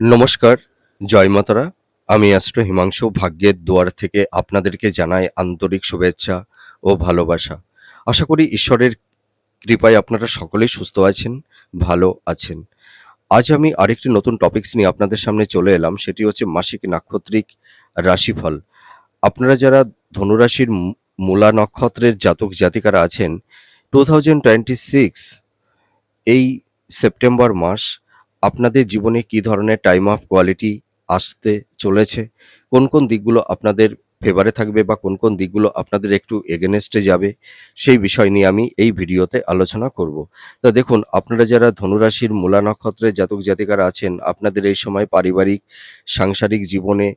নমস্কার, জয় মাতারা। আমি অ্যাস্ট্রো হিমাংশু ভাগ্যের দুয়ার থেকে আপনাদেরকে জানাই আন্তরিক শুভেচ্ছা ও ভালোবাসা। আশা করি ঈশ্বরের কৃপায় আপনারা সকলেই সুস্থ আছেন, ভালো আছেন। আজ আমি আরেকটি নতুন টপিকস নিয়ে আপনাদের সামনে চলে এলাম। সেটি হচ্ছে মাসিক নাক্ষত্রিক রাশিফল। আপনারা যারা ধনুরাশির মূলা নক্ষত্রের জাতক জাতিকারা আছেন, 2026 এই সেপ্টেম্বর মাস আপনাদের জীবনে কী ধরনের টাইম অফ কোয়ালিটি আসতে চলেছে, কোন কোন দিকগুলো আপনাদের ফেভারে থাকবে বা কোন কোন দিকগুলো আপনাদের একটু এগেনেস্টে যাবে, সেই বিষয় নিয়ে আমি এই ভিডিওতে আলোচনা করব। তা দেখুন, আপনারা যারা ধনুরাশির মূলা নক্ষত্রের জাতক জাতিকারা আছেন, আপনাদের এই সময় পারিবারিক সাংসারিক জীবনে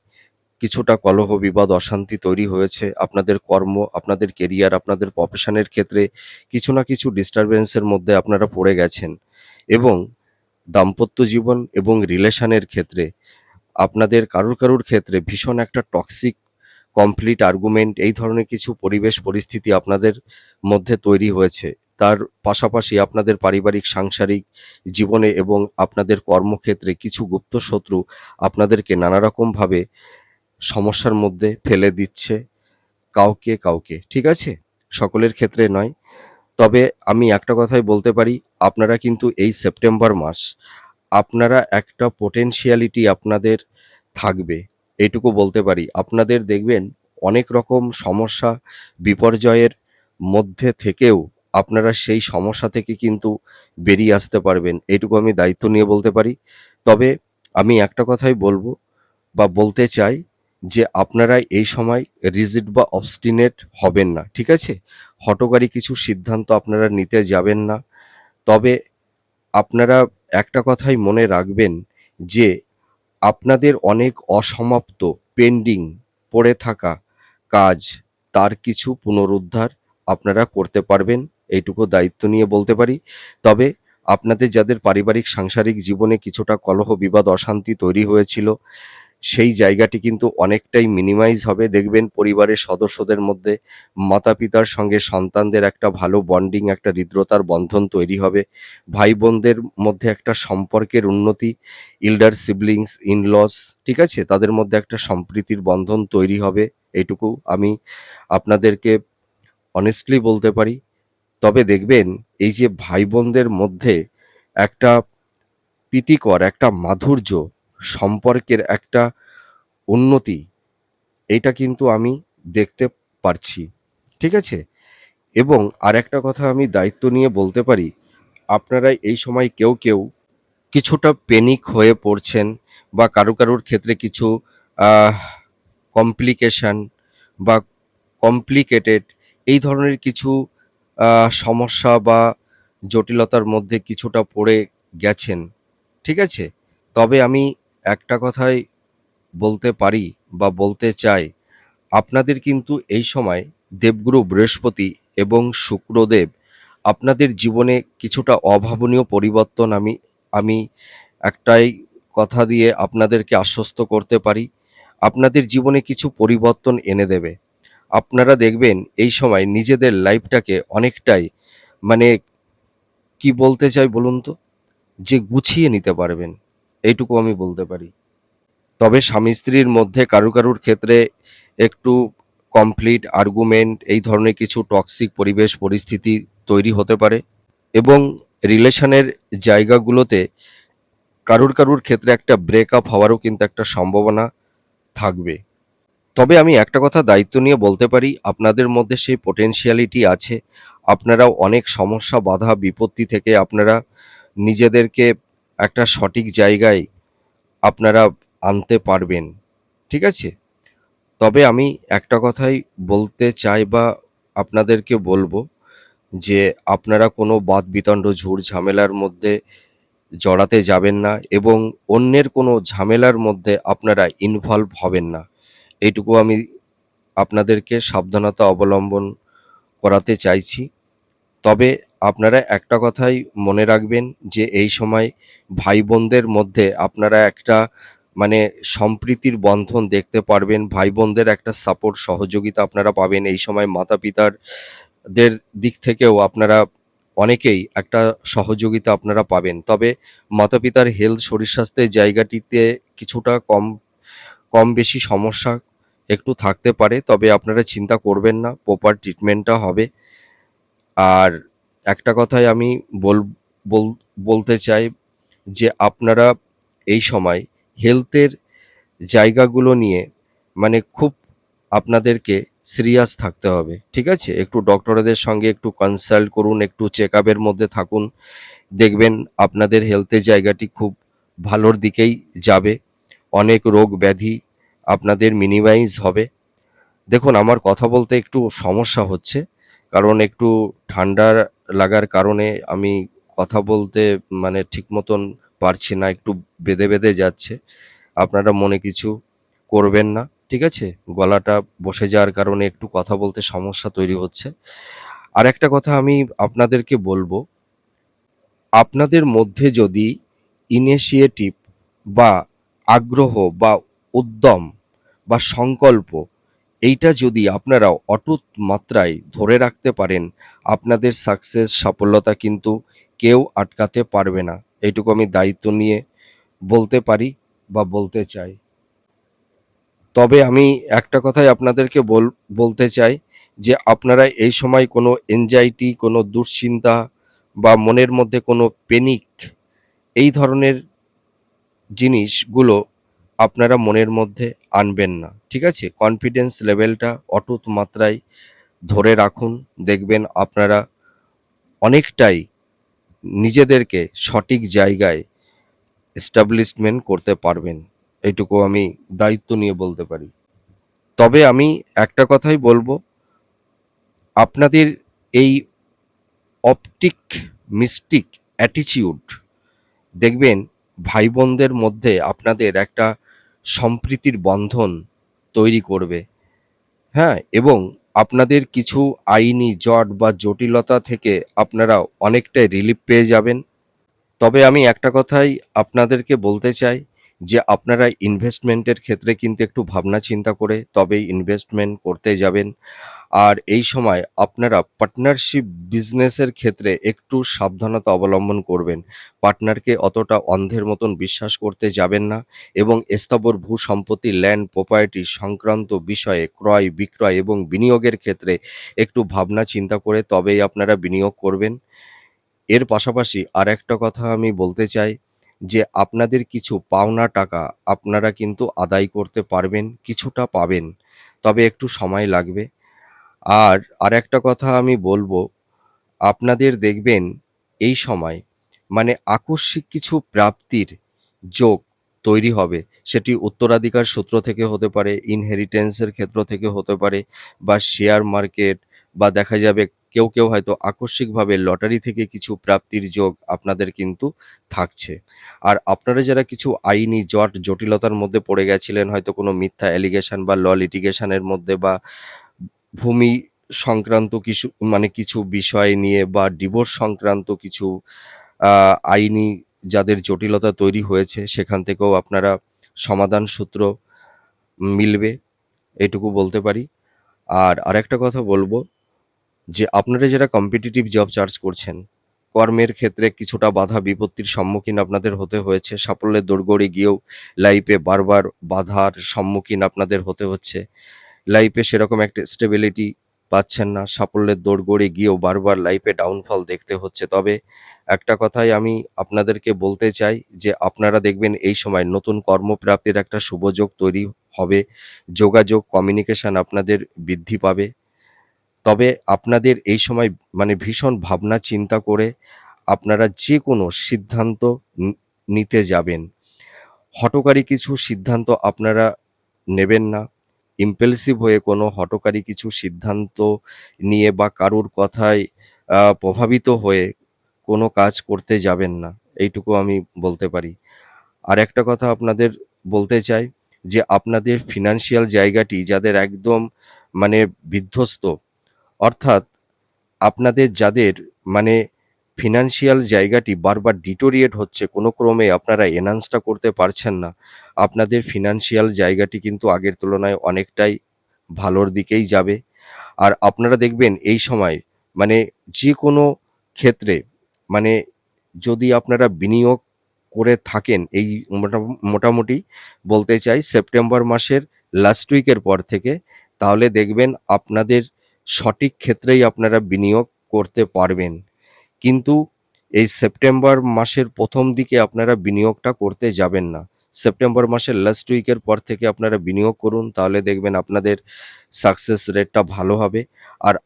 কিছুটা কলহ বিবাদ অশান্তি তৈরি হয়েছে। আপনাদের কর্ম, আপনাদের কেরিয়ার, আপনাদের প্রফেশনের ক্ষেত্রে কিছু না কিছু ডিস্টারবেন্সের মধ্যে আপনারা পড়ে গেছেন এবং দাম্পত্য জীবন এবং রিলেশনের ক্ষেত্রে আপনাদের কারুর ক্ষেত্রে ভীষণ একটা টক্সিক কমপ্লিট আর্গুমেন্ট, এই ধরনের কিছু পরিবেশ পরিস্থিতি আপনাদের মধ্যে তৈরি হয়েছে। তার পাশাপাশি আপনাদের পারিবারিক সাংসারিক জীবনে এবং আপনাদের কর্মক্ষেত্রে কিছু গুপ্ত শত্রু আপনাদেরকে নানা রকমভাবে সমস্যার মধ্যে ফেলে দিচ্ছে কাউকে, ঠিক আছে? সকলের ক্ষেত্রে নয়। তবে আমি একটা কথাই বলতে পারি, আপনারা কিন্তু এই সেপ্টেম্বর মাস আপনারা একটা পোটেনশিয়ালিটি আপনাদের থাকবে, এইটুকু বলতে পারি। আপনাদের দেখবেন অনেক রকম সমস্যা বিপর্যয়ের মধ্যে থেকেও আপনারা সেই সমস্যা থেকে কিন্তু বেরিয়ে আসতে পারবেন, এইটুকু আমি দায়িত্ব নিয়ে বলতে পারি। তবে আমি একটা কথাই বলবো বা বলতে চাই যে আপনারা এই সময় রিজিড বা অবস্টিনেট হবেন না, ঠিক আছে? হঠকারী কিছু সিদ্ধান্ত আপনারা নিতে যাবেন না। তবে আপনারা একটা কথাই মনে রাখবেন যে আপনাদের অনেক অসমাপ্ত পেন্ডিং পড়ে থাকা কাজ, তার কিছু পুনরুদ্ধার আপনারা করতে পারবেন, এইটুকু দায়িত্ব নিয়ে বলতে পারি। তবে আপনাদের যাদের পারিবারিক সাংসারিক জীবনে কিছুটা কলহ বিবাদ অশান্তি তৈরি হয়েছিল, সেই জায়গাটি কিন্তু অনেকটাই মিনিমাইজ হবে। দেখবেন পরিবারের সদস্যদের মধ্যে মাতা-পিতার সঙ্গে সন্তানদের একটা ভালো বন্ডিং, একটা হৃদ্রতার বন্ধন তৈরি হবে। ভাই-বোনদের মধ্যে একটা সম্পর্কের উন্নতি, এল্ডার সিবলিংস, ইন-লস, ঠিক আছে? তাদের মধ্যে একটা সম্প্রীতির বন্ধন তৈরি হবে। এইটুকু আমি আপনাদেরকে অনেস্টলি বলতে পারি। তবে দেখবেন এই যে ভাই-বোনদের মধ্যে একটা প্রীতিকর, একটা মাধুর্য, সম্পর্কের একটা উন্নতি, এইটা কিন্তু আমি দেখতে পারছি, ঠিক আছে? এবং আরেকটা কথা আমি দায়িত্ব নিয়ে বলতে পারি, আপনারা এই সময় কেউ কিছুটা প্যানিক হয়ে পড়ছেন বা কারুর ক্ষেত্রে কিছু আহ কমপ্লিকেশন বা কমপ্লিকেটেড এই ধরনের কিছু সমস্যা বা জটিলতার মধ্যে কিছুটা পড়ে গেছেন, ঠিক আছে? তবে আমি একটা কথাই বলতে পারি বা বলতে চাই, আপনাদের কিন্তু এই সময় দেবগুরু বৃহস্পতি এবং শুক্রদেব আপনাদের জীবনে কিছুটা অভাবনীয় পরিবর্তন আমি আমি একটাই কথা দিয়ে আপনাদেরকে আশ্বস্ত করতে পারি, আপনাদের জীবনে কিছু পরিবর্তন এনে দেবে। আপনারা দেখবেন এই সময় নিজেদের লাইফটাকে অনেকটাই, মানে কি বলতে চাই বলুন তো? যে গুছিয়ে নিতে পারবেন, এইটুকু আমি বলতে পারি। তবে স্বামী-স্ত্রীর মধ্যে কারুর ক্ষেত্রে একটু কমপ্লিট আর্গুমেন্ট, এই ধরনের কিছু টক্সিক পরিবেশ পরিস্থিতি তৈরি হতে পারে এবং রিলেশনের জায়গাগুলোতে কারুর ক্ষেত্রে একটা ব্রেকআপ হওয়ারও কিন্তু একটা সম্ভাবনা থাকবে। তবে আমি একটা কথা দায়িত্ব নিয়ে বলতে পারি, আপনাদের মধ্যে সেই পোটেনশিয়ালিটি আছে। আপনারাও অনেক সমস্যা, বাধা, বিপত্তি থেকে আপনারা নিজেদেরকে একটা সঠিক জায়গায় আপনারা আনতে পারবেন, ঠিক আছে? তবে আমি একটা কথাই বলতে চাই বা আপনাদেরকে বলবো যে আপনারা কোনো বাদ-বিতণ্ড, ঝুট-ঝামেলার মধ্যে জড়াতে যাবেন না এবং অন্যের কোনো ঝামেলার মধ্যে আপনারা ইনভলভ হবেন না। এইটুকু আমি আপনাদেরকে সাবধানতা অবলম্বন করাতে চাইছি। তবে আপনারা একটা কথাই মনে রাখবেন যে এই সময় ভাই-বোনদের মধ্যে আপনারা একটা, মানে সম্প্রীতির বন্ধন দেখতে পারবেন। ভাই-বোনদের একটা সাপোর্ট সহযোগিতা আপনারা পাবেন। এই সময় মাতা-পিতার দের দিক থেকেও আপনারা অনেকেই একটা সহযোগিতা আপনারা পাবেন। তবে মাতা-পিতার হেলথ শরীর স্বাস্থ্যের জায়গাটিতে কিছুটা কম বেশি সমস্যা একটু থাকতে পারে। তবে আপনারা চিন্তা করবেন না, প্রপার ট্রিটমেন্টটা হবে। আর একটা কথাই আমি বল বল বলতে চাই যে আপনারা এই সময় হেলথের জায়গাগুলো নিয়ে খুব আপনাদেরকে সিরিয়াস থাকতে হবে। ঠিক আছে? একটু ডক্টরদের সঙ্গে একটু কনসাল্ট করুন, একটু চেকআপের মধ্যে থাকুন। দেখবেন আপনাদের হেলথের জায়গাটি খুব ভালোর দিকেই যাবে। অনেক রোগ ব্যাধি আপনাদের মিনিমাইজ হবে। দেখুন, আমার কথা বলতে একটু সমস্যা হচ্ছে। কারণ একটু ঠান্ডা লাগার কারণে আমি কথা বলতে ঠিক মতন পারছি না। একটু বেঁধে যাচ্ছে। আপনারা মনে কিছু করবেন না। ঠিক আছে? গলাটা বসে যাওয়ার কারণে একটু কথা বলতে সমস্যা তৈরি হচ্ছে। আরেকটা কথা আমি আপনাদেরকে বলব, আপনাদের মধ্যে যদি ইনিশিয়েটিভ বা আগ্রহ বা উদ্যম বা সংকল্প এইটা যদি আপনারা অটুট মাত্রায় ধরে রাখতে পারেন, আপনাদের সাফল্যতা কিন্তু কেউ আটকাতে পারবে না। এইটুকু আমি দায়িত্ব নিয়ে বলতে পারি বা বলতে চাই। তবে আমি একটা কথাই আপনাদেরকে বলতে চাই যে আপনারা এই সময় কোনো এনজাইটি, কোনো দুশ্চিন্তা বা মনের মধ্যে কোনো প্যানিক এই ধরনের জিনিসগুলো আপনারা মনের মধ্যে আনবেন না। ঠিক আছে? কনফিডেন্স লেভেলটা অটুট মাত্রায় ধরে রাখুন। দেখবেন আপনারা অনেকটাই নিজেদেরকে সঠিক জায়গায় এস্টাবলিশমেন্ট করতে পারবেন। এইটুকু আমি দায়িত্ব নিয়ে বলতে পারি। তবে আমি একটা কথাই বলব, আপনাদের এই অপটিক মিস্টিক অ্যাটিটিউড দেখবেন ভাই বোনদের মধ্যে আপনাদের একটা সম্প্রীতির বন্ধন তৈরি করবে। হ্যাঁ? এবং আপনাদের কিছু আইনি জট বা জটিলতা থেকে আপনারা অনেকটাই রিলিফ পেয়ে যাবেন। তবে আমি একটা কথাই আপনাদেরকে বলতে চাই যে আপনারা ইনভেস্টমেন্টের ক্ষেত্রে কিন্তু একটু ভাবনা চিন্তা করে তবেই ইনভেস্টমেন্ট করতে যাবেন। আর এই সময় আপনারা পার্টনারশিপ বিজনেসের ক্ষেত্রে একটু সাবধানতা অবলম্বন করবেন। পার্টনারকে অতটা অন্ধের মতন বিশ্বাস করতে যাবেন না এবং স্থাবর ভূ-সম্পত্তি, ল্যান্ড প্রপার্টি সংক্রান্ত বিষয়ে ক্রয়, বিক্রয় এবং বিনিয়োগের ক্ষেত্রে একটু ভাবনা চিন্তা করে তবেই আপনারা বিনিয়োগ করবেন। এর পাশাপাশি আরেকটা কথা আমি বলতে চাই যে আপনাদের কিছু পাওনা টাকা আপনারা কিন্তু আদায় করতে পারবেন, কিছুটা পাবেন। তবে একটু সময় লাগবে। আর আরেকটা কথা আমি বলব, আপনাদের দেখবেন এই সময় আকস্মিক কিছু প্রাপ্তির যোগ তৈরি হবে। সেটি উত্তরাধিকার সূত্র থেকে হতে পারে, ইনহেরিটেন্সের ক্ষেত্র থেকে হতে পারে বা শেয়ার মার্কেট বা দেখা যাবে কেউ হয়তো আকস্মিকভাবে লটারি থেকে কিছু প্রাপ্তির যোগ আপনাদের কিন্তু থাকছে। আর আপনারা যারা কিছু আইনি জটিলতার মধ্যে পড়ে গেছিলেন হয়তো কোনো মিথ্যা অ্যালিগেশন বা লিটিগেশন এর মধ্যে বা ভূমি সংক্রান্ত কিছু বিষয় নিয়ে বা ডিভোর্স সংক্রান্ত কিছু আইনি যাদের জটিলতা তৈরি হয়েছে সেখান থেকেও আপনারা সমাধান সূত্র মিলবে, এটুকু বলতে পারি। আর আরেকটা কথা বলব যে আপনারা যারা কম্পিটিটিভ জব সার্চ করছেন, কর্মের ক্ষেত্রে কিছুটা বাধা বিপত্তির সম্মুখীন আপনাদের হতে হয়েছে। সাফল্যের দোরগোড়ায় গিয়েও লাইফে বারবার বাধার সম্মুখীন আপনাদের হতে হচ্ছে। লাইফে সেরকম একটা স্টেবিলিটি পাচ্ছেন না। সাফল্যের দোরগোড়ায় গিয়েও বারবার লাইফে ডাউনফল দেখতে হচ্ছে। তবে একটা কথাই আমি আপনাদেরকে বলতে চাই যে আপনারা দেখবেন এই সময় নতুন কর্মপ্রাপ্তির একটা শুভযোগ তৈরি হবে। যোগাযোগ, কমিউনিকেশন আপনাদের বৃদ্ধি পাবে। তবে আপনাদের এই সময় ভীষণ ভাবনা চিন্তা করে আপনারা যেকোনো সিদ্ধান্ত নি নিতে যাবেন। হঠকারী কিছু সিদ্ধান্ত আপনারা নেবেন না। ইমপালসিভ হয়ে কোনো হঠকারী কিছু সিদ্ধান্ত নিয়ে বা কারুর কথায় প্রভাবিত হয়ে কোনো কাজ করতে যাবেন না। এইটুকু আমি বলতে পারি। আরেকটা কথা আপনাদের বলতে চাই যে আপনাদের ফিনান্সিয়াল জায়গাটি যাদের একদম মানে বিধ্বস্ত, অর্থাৎ আপনাদের যাদের মানে ফিনান্সিয়াল জায়গাটি বারবার ডিটোরিয়েট হচ্ছে, কোনো ক্রমে আপনারা এনহান্সটা করতে পারছেন না। আপনাদের ফিনান্সিয়াল জায়গাটি কিন্তু আগের তুলনায় অনেকটাই ভালোর দিকেই যাবে। আর আপনারা দেখবেন এই সময় মানে যেকোনো ক্ষেত্রে মানে যদি আপনারা বিনিয়োগ করে থাকেন এই মোটামুটি বলতে চাই সেপ্টেম্বর মাসের লাস্ট উইকের পর থেকে, তাহলে দেখবেন আপনাদের সঠিক ক্ষেত্রেই আপনারা বিনিয়োগ করতে পারবেন। কিন্তু এই সেপ্টেম্বর মাসের ১ম দিকে আপনারা বিনিয়োগটা করতে যাবেন না। সেপ্টেম্বর মাসের লাস্ট উইকের পর থেকে আপনারা বিনিয়োগ করুন, তাহলে দেখবেন আপনাদের সাকসেস রেটটা ভালো হবে। আর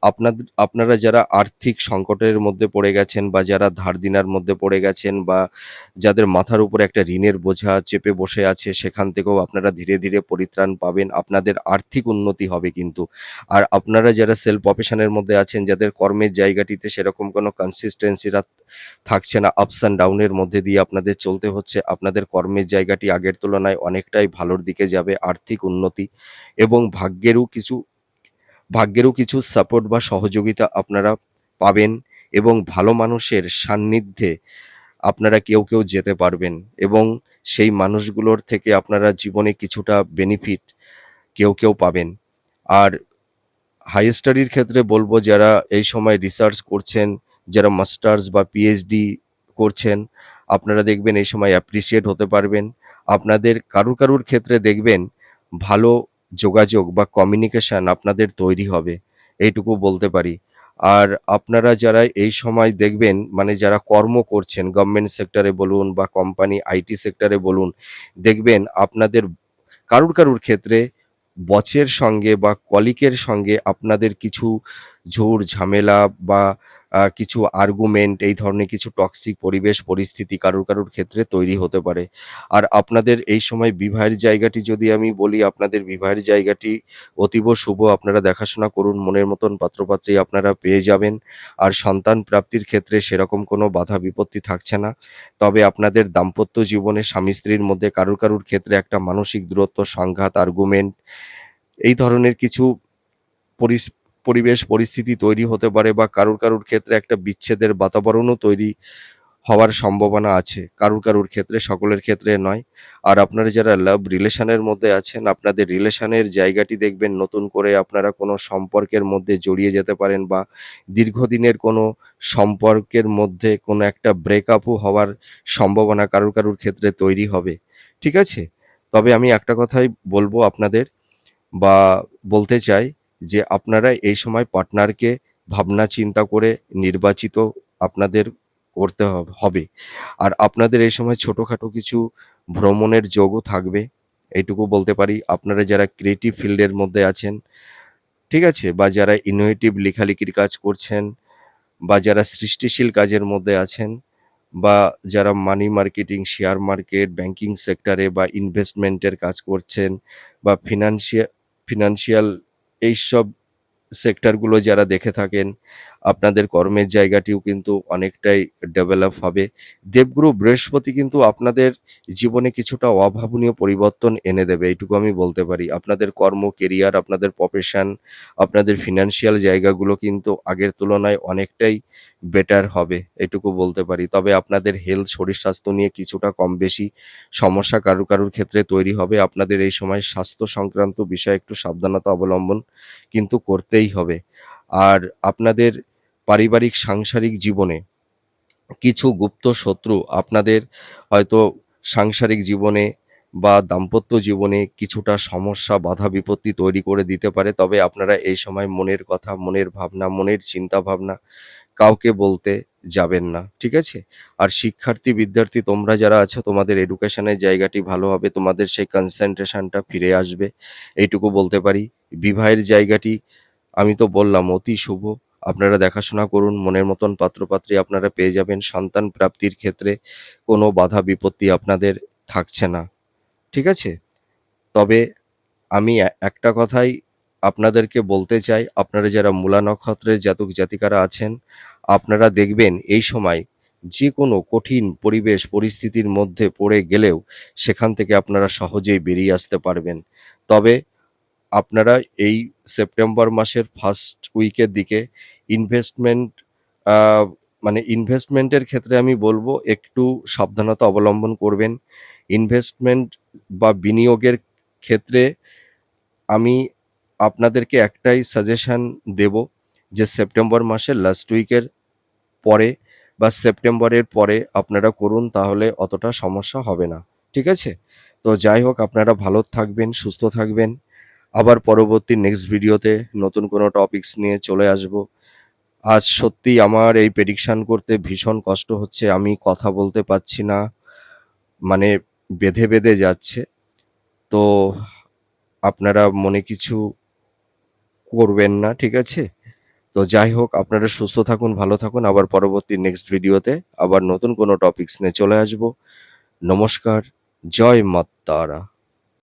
আপনারা যারা আর্থিক সংকটের মধ্যে পড়ে গেছেন বা যারা ধার দেনার মধ্যে পড়ে গেছেন বা যাদের মাথার উপরে একটা ঋণের বোঝা চেপে বসে আছে, সেখান থেকেও আপনারা ধীরে, ধীরে পরিত্রাণ পাবেন। আপনাদের আর্থিক উন্নতি হবে কিন্তু। আর আপনারা যারা সেলফ প্রফেশনের মধ্যে আছেন, যাদের কর্মের জায়গাটিতে সেরকম কোনো কনসিস্টেন্সি থাকছে না, আপস অ্যান্ড ডাউন এর মধ্যে দিয়ে আপনাদের চলতে হচ্ছে, আপনাদের কর্মের জায়গাটি আগের তুলনায় অনেকটাই ভালোর দিকে যাবে, আর্থিক উন্নতি এবং ভাগ্যেরও কিছু সাপোর্ট বা সহযোগিতা আপনারা পাবেন এবং ভালো মানুষের সান্নিধ্যে আপনারা কেউ যেতে পারবেন এবং সেই মানুষগুলোর থেকে আপনারা জীবনে কিছুটা বেনিফিট কেউ পাবেন। আর হাইয়ার স্টাডির ক্ষেত্রে বলব, যারা এই সময় রিসার্চ করছেন, যারা মাস্টার্স বা পিএইচডি করছেন, আপনারা দেখবেন এই সময় অ্যাপ্রিশিয়েট হতে পারবেন। আপনাদের কারুর ক্ষেত্রে দেখবেন ভালো যোগাযোগ বা কমিউনিকেশন আপনাদের তৈরি হবে, এইটুকু বলতে পারি। আর আপনারা যারা এই সময় দেখবেন মানে যারা কর্ম করছেন গভর্নমেন্ট সেক্টরে বলুন বা কোম্পানি আইটি সেক্টরে বলুন, দেখবেন আপনাদের কারুর ক্ষেত্রে বসের সঙ্গে বা কলিগের সঙ্গে আপনাদের কিছু ঝুট ঝামেলা বা কিছু আর্গুমেন্ট এই ধরনের কিছু টক্সিক পরিবেশ পরিস্থিতি কারুর ক্ষেত্রে তৈরি হতে পারে। আর আপনাদের এই সময় বিবাহের জায়গাটি যদি আমি বলি, আপনাদের বিবাহের জায়গাটি অতীব শুভ। আপনারা দেখাশোনা করুন, মনের মতন পাত্রপাত্রী আপনারা পেয়ে যাবেন। আর সন্তান প্রাপ্তির ক্ষেত্রে সেরকম কোনো বাধা বিপত্তি থাকছে না। তবে আপনাদের দাম্পত্য জীবনে স্বামী-স্ত্রীর মধ্যে কারুর ক্ষেত্রে একটা মানসিক দূরত্ব, সংঘাত, আর্গুমেন্ট এই ধরনের কিছু পরিস পরিবেশ পরিস্থিতি তৈরি হতে পারে বা কারুর ক্ষেত্রে একটা বিচ্ছেদের বাতাবরণও তৈরি হওয়ার সম্ভাবনা আছে। কারুর ক্ষেত্রে, সকলের ক্ষেত্রে নয়। আর আপনারা যারা লাভ রিলেশনের মধ্যে আছেন, আপনাদের রিলেশনের জায়গাটি দেখবেন নতুন করে আপনারা কোনো সম্পর্কের মধ্যে জড়িয়ে যেতে পারেন বা দীর্ঘদিনের কোনো সম্পর্কের মধ্যে কোনো একটা ব্রেকআপও হওয়ার সম্ভাবনা কারুর ক্ষেত্রে তৈরি হবে। ঠিক আছে? তবে আমি একটা কথাই বলব আপনাদের বা বলতে চাই যে আপনারা এই সময় পার্টনারকে ভাবনা চিন্তা করে নির্বাচিত আপনাদের করতে হবে। আর আপনাদের এই সময় ছোটখাটো কিছু ভ্রমণের যোগও থাকবে। এইটুকু বলতে পারি। আপনারা যারা ক্রিয়েটিভ ফিল্ডের মধ্যে আছেন, ঠিক আছে? বা যারা ইনোভেটিভ লেখালেখির কাজ করছেন বা যারা সৃষ্টিশীল কাজের মধ্যে আছেন বা যারা মানি মার্কেটিং, শেয়ার মার্কেট, ব্যাংকিং সেক্টরে বা ইনভেস্টমেন্টের কাজ করছেন বা ফিনান্সিয়াল এইসব সেক্টরগুলো যারা দেখে থাকেন, আপনাদের কর্মের জায়গাটিও কিন্তু অনেকটাই ডেভেলপ হবে। দেবগুরু বৃহস্পতি কিন্তু আপনাদের জীবনে কিছুটা অভাবনীয় পরিবর্তন এনে দেবে, এইটুকু আমি বলতে পারি। আপনাদের কর্ম, কেরিয়ার, আপনাদের প্রফেশন, আপনাদের ফিনান্সিয়াল জায়গাগুলো কিন্তু আগের তুলনায় অনেকটাই বেটার হবে, এটুকু বলতে পারি। তবে আপনাদের হেলথ, শরীর-স্বাস্থ্য নিয়ে কিছুটা কম বেশি সমস্যা কারুর ক্ষেত্রে তৈরি হবে। আপনাদের এই সময় স্বাস্থ্য সংক্রান্ত বিষয়ে একটু সাবধানতা অবলম্বন কিন্তু করতেই হবে। আর আপনাদের পারিবারিক সাংসারিক জীবনে কিছু গুপ্ত শত্রু আপনাদের হয়তো সাংসারিক জীবনে বা দাম্পত্য জীবনে কিছুটা সমস্যা, বাধা বিপত্তি তৈরি করে দিতে পারে। তবে আপনারা এই সময় মনের কথা, মনের ভাবনা, মনের চিন্তাভাবনা কাউকে বলতে যাবেন না। ঠিক আছে? আর শিক্ষার্থী, বিদ্যার্থী তোমরা যারা আছো, তোমাদের এডুকেশনের জায়গাটি ভালো হবে। তোমাদের সেই কনসেনট্রেশনটা ফিরে আসবে। এইটুকু বলতে পারি। বিবাহের জায়গাটি আমি তো বললাম অতি শুভ। আপনারা দেখাশোনা করুন, মনের মতন পাত্রপাত্রী আপনারা পেয়ে যাবেন। সন্তান প্রাপ্তির ক্ষেত্রে কোনো বাধা বিপত্তি আপনাদের থাকছে না। ঠিক আছে? তবে আমি একটা কথাই আপনাদেরকে বলতে চাই, আপনারা যারা মূলা নক্ষত্রের জাতক জাতিকারা আছেন, আপনারা দেখবেন এই সময় যেকোনো কঠিন পরিবেশ পরিস্থিতির মধ্যে পড়ে গেলেও সেখান থেকে আপনারা সহজেই বেরিয়ে আসতে পারবেন। তবে আপনারা এই সেপ্টেম্বর মাসের ফার্স্ট উইকের দিকে ইনভেস্টমেন্ট আ মানে ইনভেস্টমেন্টের ক্ষেত্রে আমি বলব একটু সাবধানতা অবলম্বন করবেন। ইনভেস্টমেন্ট বা বিনিয়োগের ক্ষেত্রে আমি আপনাদেরকে একটাই সাজেশন দেব যে সেপ্টেম্বর মাসের লাস্ট উইকের পরে বা সেপ্টেম্বরের পরে আপনারা করুন, তাহলে অতটা সমস্যা হবে না। ঠিক আছে? তো যাই হোক, আপনারা ভালো থাকবেন, সুস্থ থাকবেন। আবার পরবর্তী নেক্সট ভিডিওতে নতুন কোনো টপিকস নিয়ে চলে আসবো। আজ সত্যিই আমার এই প্রেডিকশন করতে ভীষণ কষ্ট হচ্ছে। আমি কথা বলতে পারছি না। মানে বেঁধে যাচ্ছে। তো আপনারা মনে কিছু করবেন না, ঠিক আছে? তো যাই হোক, আপনারা সুস্থ থাকুন, ভালো থাকুন। আবার পরবর্তী নেক্সট ভিডিওতে আবার নতুন কোনো টপিকস নিয়ে চলে আসবো। নমস্কার। জয় মা তারা।